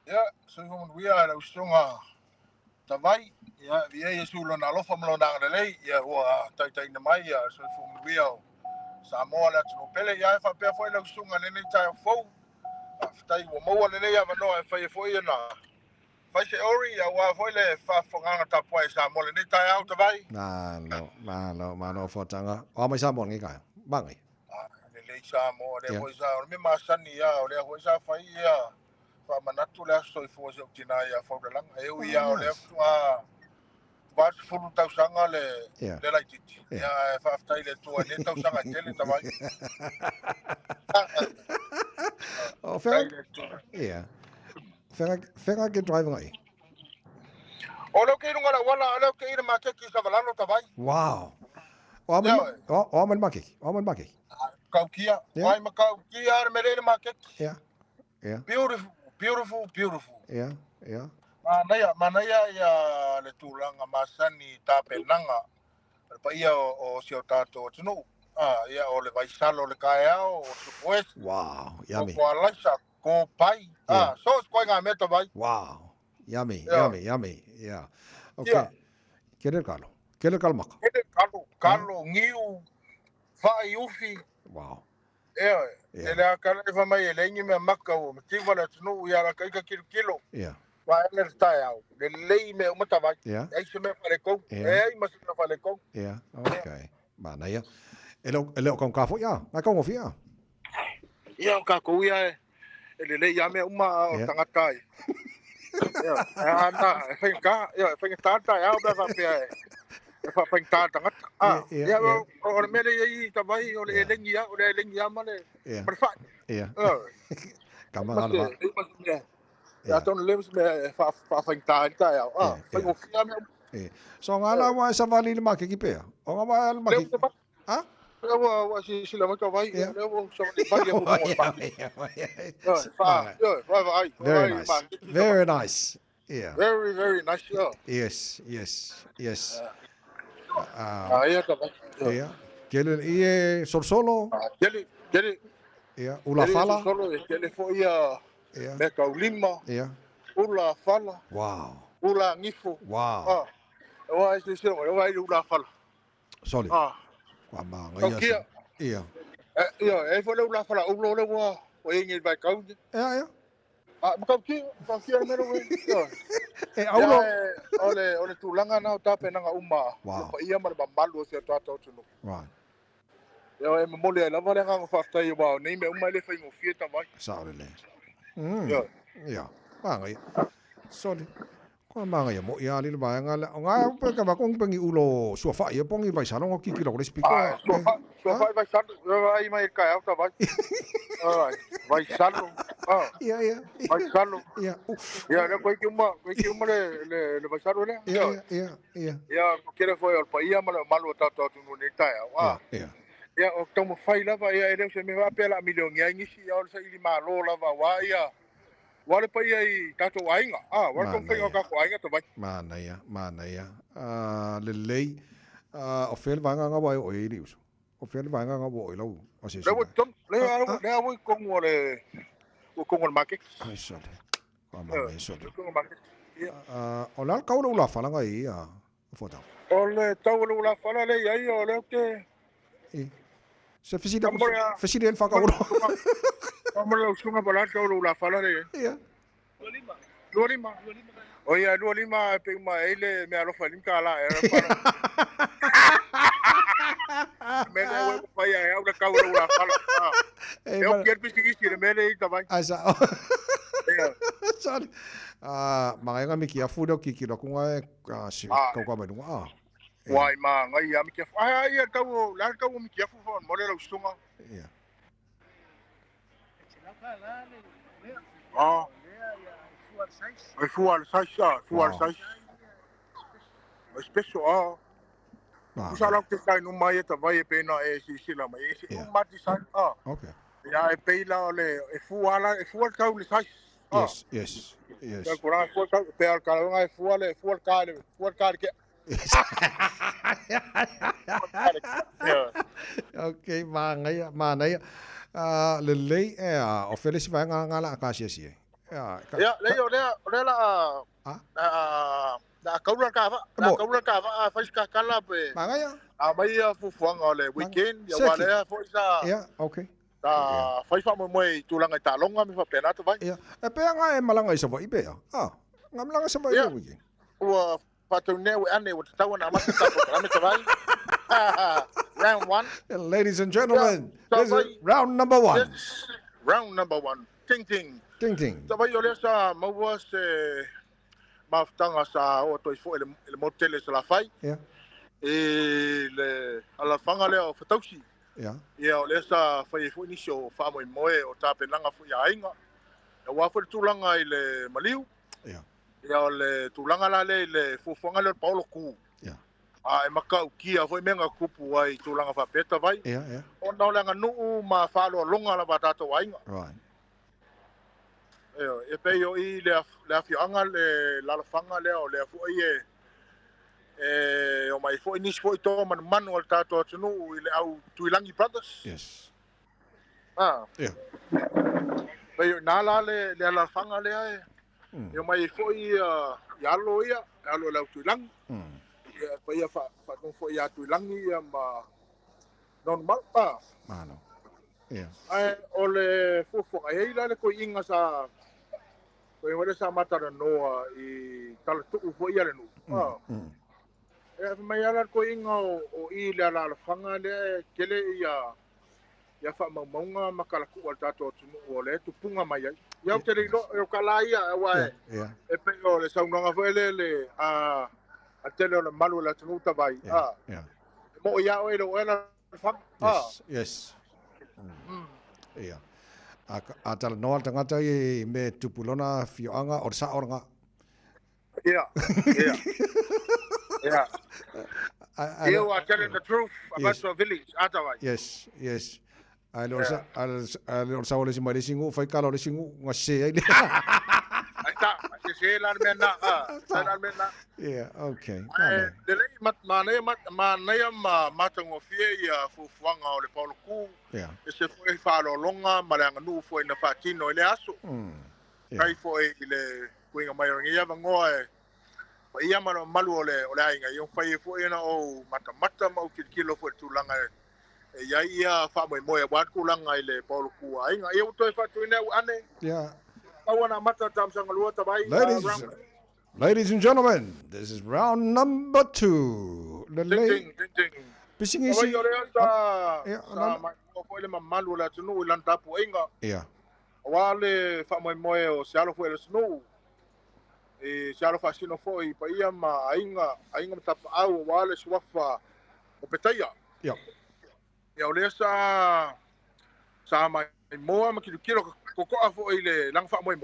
Ya, so kung wia la usunga tavai, ya via Yesu lo na lofa mlo na ngale, ya wa tai tai na mai ya so kung wia Samoa la tino pele ya fa pe foi la usunga ne tai fo. Tai wo mo le ya no e fa foi na. Fa se ori ya wa foi le fa fonga ta poi Samoa le tai au tavai. Malo Afoataga. O mai Samoa ngai ka. Bangai. Le Samoa le foi sa me masani ya le foi sa fa ya. Fa manatu le so fo se tina ya fa de lang e u ya le fa Wat fulu tau sanga le lai titi. Ya whaftai le tua ne tau sanga tele tawai. O whenga, ia. Whenga ke drive ngai. O leo kei runga la wala, leo kei ina makeki sa valano tawai. Wow. O aman makeki. Kau kia. Wai ma kau kia ar mere ina makeki. Yeah. Beautiful. Yeah. Manaya ya le tulanga masani tapenanga. Pa ia o sio tato tunu. Ia o le vaisalo le kaeao o supues. Wow, yummy. O ko alaisa ko pai. So ko nga meta vai. Wow. Yummy. Yeah. Okay. Kere kalo maka. Kalo ngiu fai ufi. Wow. Ele akala e mai ele ngi me maka o tiva la tunu ya la kai ka kilo. Wa ele tai au. Le lei me umata vai. Ai se me fale ko. Ai mas me fale ko. Okay. Mana ya. Ele o kafo ya. Nga ko ngofia. Ia ka ko ia ele lei ya me uma o tangata. Ana fai tata ya ba fa pe. Fa tata ngat. Ya o me le ta vai o le lengi ya male. Perfect. Kama ngala. Ya ton lems me fa tata ya. Fa ngofia me. So ngala wa sa vali le makeki pe. O ngala le makeki. Ha? Wa sila mo ka vai. Lewo so le vai mo Very nice. Yeah. Very nice. Yes. Yeah. Kelen ie solo. Kele. Yeah. Ula fala. Solo kele fo ia. Me ka ulima. Yeah. Ula fala. Wow. Ula ngifo. Wow. Wa ese wa ula fala. Sorry. Kwa manga ia. Ia. E fo le ula fala ulo le wa. O ingi vai kau. Ja. Kau kia mero we. Aulo. Ole tulanga na tape na uma. Pa ia mar bambalu se tato tulu. Right. E me mole la vale nga fasta i wa nei me uma le fa ngo fieta vai. Saurele. Ja. Manga. Sorry. Kwa manga ya mo ia le ba nga pe ka ba kong pengi ulo sofa ia pongi vai salong o kiki lo speaker. Sofa vai salong ai mai ka auta vai. Vai salong. Ia. Vai salong. Ia. Ya le koi uma le vai salong le. Ia. Ya kere foi al pa ia malu tato tu no neta ya. Ia. Ya o tomo fai lava ia ele se me va pela milion ia ngisi ya o se ili malo lava wa ia. Wale pa ia I tato ainga. Wale kong fai o ka ko ainga to vai. Mana ia. Le lei o fel vanga nga vai o ili uso. O fel vanga nga vo ilo. O se. Le avo kong ole o kong ole make. Ai sole. Kwa manga sole. O la ka ulo fala nga ia. Foto. Ole tau ulo fala le ia ole ke. Se facilita el faca uno. Vamos a usar para la fala de. Lima. Oye, Lima, pegma ele me alo falim kala era para. Me le voy para allá, una cabra la fala. Eu quero seguir me le também. Asa. Sorry. Mga nga mikia fudo kikilo kung si kau mai dunga. Wai ma ngai ya mikia. Ai kau la kau mikia fu mo le ustunga. Yeah. Fual size. Special. Usala que sai no mai ta vai pena si la mai si mati sai. Okay. Ya pe la le fual kau le size. Yes. Ya kura fual kau pe al kau ngai fual kau ke. Okay, mana ya. Le lei o feliz vai ngala akasia si. Ya, le la kaulan ka va fa ska kala pe. Mangaya. Mai fu fuanga le weekend ya wale fo sa. Yeah, okay. Ta fai fa mo tulanga talonga mi fa pena to vai. Yeah. E pe nga e malanga isa va ibe. Ngamlanga sa va ibe weekend. Ua patune we ane wa tawana masa ta programa to vai. Round 1. Ladies and gentlemen, this is round number 1. Round number 1. Ting ting. Ting ting. Ta vai ole sa mo was maftanga sa o toi fo ele motel sa la fai. Yeah. Le ala fanga le o fatausi. Yeah. Ia ole sa fai fo ni show fa mo o ta penanga fo ya inga. E wa fo tulanga ile maliu. Yeah. Ia ole tulanga la le fo fanga le Paulo ku. Yeah. E makau kia foi menga kupu ai tulanga fa peta vai. Yeah. O na langa nu ma fa lo longa la batata wainga. Right. E pe yo I le afianga le la fanga le o le fu o mai foi nis foi to man o tato tunu ile au Tuilangi Brothers. Yes. Yeah. Pe yo na le la fanga le ai. Yo mai foi yalo la Tuilangi. Ia fa no foi ya Tuilangi ma normal Mano. Yeah. Ole fofo ai la le ko inga sa ko wele sa mata no I tal tu foi ya le no. Mai ala ko inga o I le la fanga le kele ia fa maunga makala ku al tato tunu ole tu punga mai ia te lo kala ia wa e pe o le saunga foi le a tele le malu la tunu ta vai mo ia o la fanga yes yeah a tal no tangata I me tupulona fioanga o sa oranga yeah you are telling the truth about your village otherwise yes ai lo sa ole si mai singu fai kalo le singu ngase ai ta se la mena yeah okay de le ma tango fie ia fu fuanga o le Paulo ku se foi fa lo longa malanga nu foi na fatino le aso kai foi le kuinga mai ngia vangoe pa ia malu ole ainga yo fai foi na o mata mau kilo foi tulanga ia fa mo wa kulanga ile Paulo ku ainga eu toi fa tuina ane Ladies and gentlemen, this is round number 2. Pising isi. Yeah. Wale fa mo o sialo foi le snow. Sialo fa sino foi pa ia ma ainga tap au wale swafa o petaya. Yeah. Ya ole sa mai moa ma kilo ko afo ile lang fa mo ai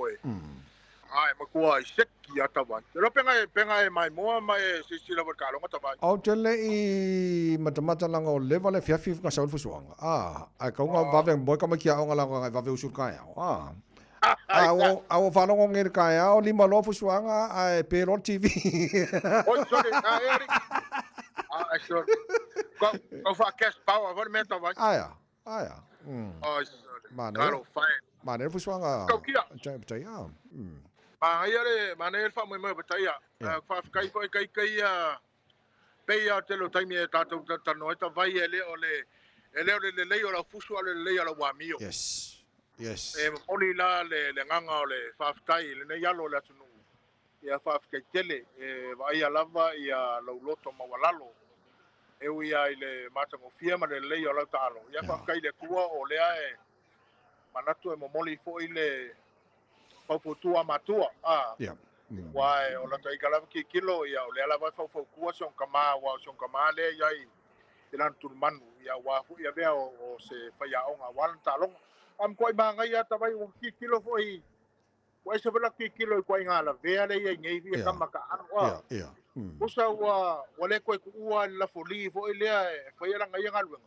ma ko ai seki atawa pero penga mai moa mai se sila ber kalonga tawa au tele I mata lang o level fia nga saul fusuanga ai ka nga vaveng boy ka makia nga lang nga vave usul ka au fa no ngir ka o lima lo fusuanga ai pero TV sorry sorry ko fa cash power for me tawa aya Mane fusuanga percaya mane fa mo percaya fa kai pe ya te lo Taimi tato tano eta vai ele o la fusu le ala wa mio yes oni la le nganga ole fa kai le yalo la tunu ya fa kai tele vai lava ya lo loto mawalalo ia ile mata mo fia ma le o la talo ya fa kai le kua o le manatu momoli fo ile pauputua matua wai o la tai kala ki kilo ia o le ala vai fo kua son kama le ia ilan turmanu ia wa fu ia be o se fa ya onga wal talong am koi manga ia ta vai o ki kilo fo wai se bela ki kilo ko ngala ve ale ia ngai vi kama ka usa wale ko ua la foli fo ile fa ia ngai ngalu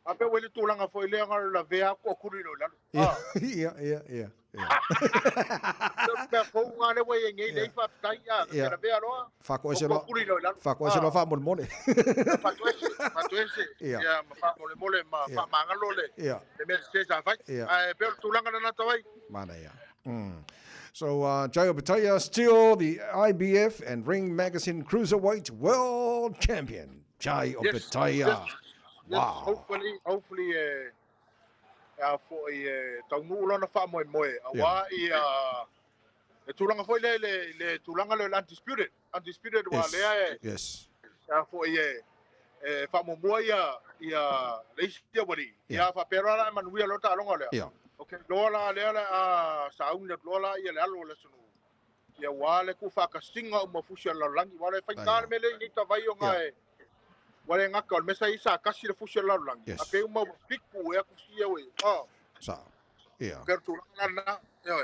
ape wele tulanga fo ile ngal la vea ko kurilo la yeah pe fo ngale we ngai dei fa tai ya la vea lo fa ko se lo fa mole fa tuese ya fa mole ma fa mangalo le me se sa fa pe tulanga na tawai mana ya So Jai Afoataga still the IBF and Ring Magazine Cruiserweight World Champion. Jai Afoataga. Wow. Hopefully, for taungu lona Faumuina. Awa le tulanga foi le tulanga le undisputed wa le. Yes. For Faumuina ia leisia wari. Ia fa perara man wia lota longa le. Yeah. Okay, lola le saunga lola ia le alo le sunu. Ia wale ku fa ka singa o mafusia la langi wale fa ka mele ni ta vai o ngai. Wale ngaka mesa isa kasi le fusia la langi. Ape uma piku e ku sia we. Oh. So, yeah. Kertu lana ya.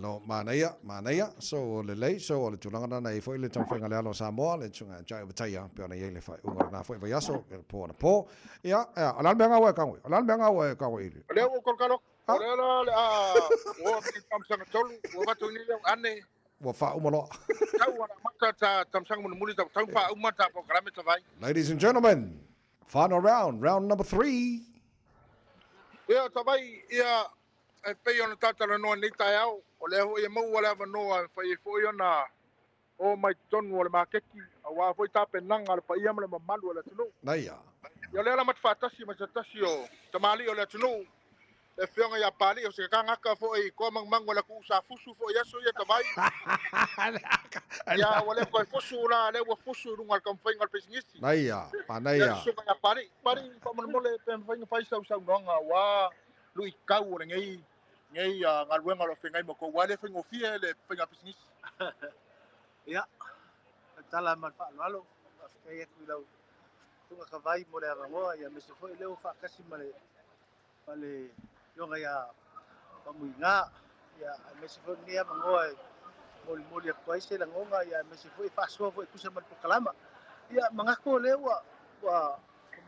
Lo manaya so le so le tulanga na foi le tawhenga le alo Samoa le tunga Jai Afoataga pe ona yele fai unga na foi vai aso po ya alan benga wa kawe le o kolkalo le o tamsanga tolu o batu ni ane wa fa umalo tau wana mata tamsanga muli tau fa umata programe tavai. Ladies and gentlemen, final round number 3. Ya tavai ya e pei ona tatala no ni tai au o le ho e mo wala no fai foi ona o mai ton o le makeki awa foi tape nanga le pai ama le mamalu le tunu Naya yo le ala mat fatasi ma tatasi o tamali o le tunu e fionga ya pali o se kanga ka foi ko mang wala ku sa fusu foi ya so ya tavai ya wala ko fusu la le wo fusu runga kam fai ngal pesingisi Naya panaya so ya pari pa mo le pen fai sa nonga wa lui kau o ngai ngaluenga lo fengai mo ko wale fengo fie le fenga pisnis ya tala man fa lalo afkai ku lau tunga ka vai mo le rango ya me se foi leo fa kasi male yo ya Faumuina ya me se foi nia mango mo le ko ise la ngonga ya me se foi fa so foi ku se mal kalama ya mangako le wa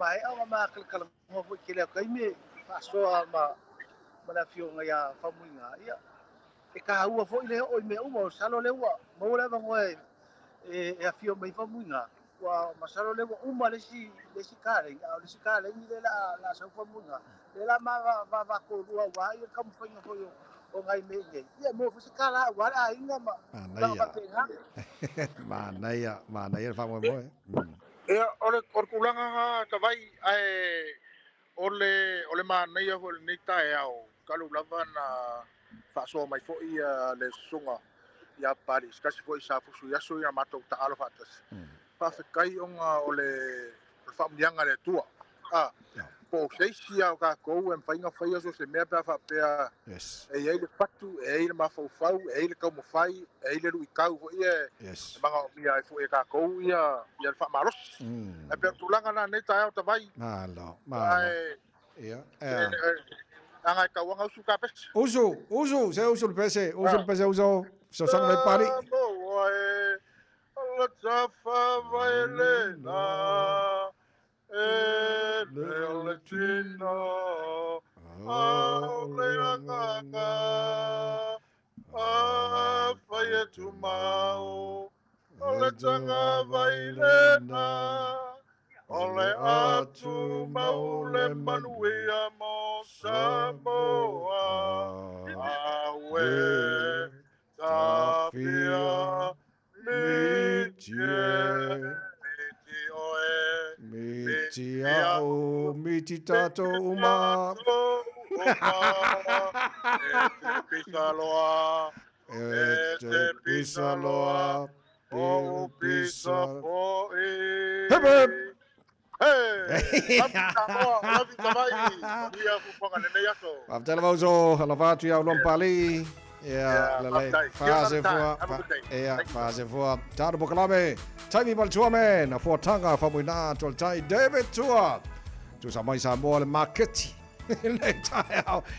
mai au ma kal mo foi ke le kai me fa so ma mana fionga ya Faumuina ia e ka ua foi le o me uma salo le wa mo le bango e afio mai Faumuina wa masalo le uma le si kare ni la sa Faumuina le la ma va ko rua wa ia kam foi o ngai me ia mo fu kala wa a inga ma manaya Faumuina e ore kulanga ta vai ole manaya ho ni tai au kalu lava na fa so mai fo ia le sunga ya paris kasi fo isa fu ya so ya mato ta alo fatas fa fe kai onga ole Faumuina le tua po seisia ka ko en fainga fai so se me pa fa pe yes e ele patu e ele ma fo e ele como fai e ele lu kau fo ia manga mia fo e ka ko ia fa malos e pe tulanga na neta au ta vai malo ia anga ka wanga su ka pes usu le pese so sang le pari la tafa vailena le tino le anga fai tu mau le tanga vailena ole atu mau le manuia mo Samoa awe tapia miti au miti tato uma e pisaloa o pisa foi After Vozo, Halavatu, Lompali, fase for Tado Bocalame, Taimi TUAMAN, Afoataga, Faumuina, Toltai, David Tua, to Samoa, Market,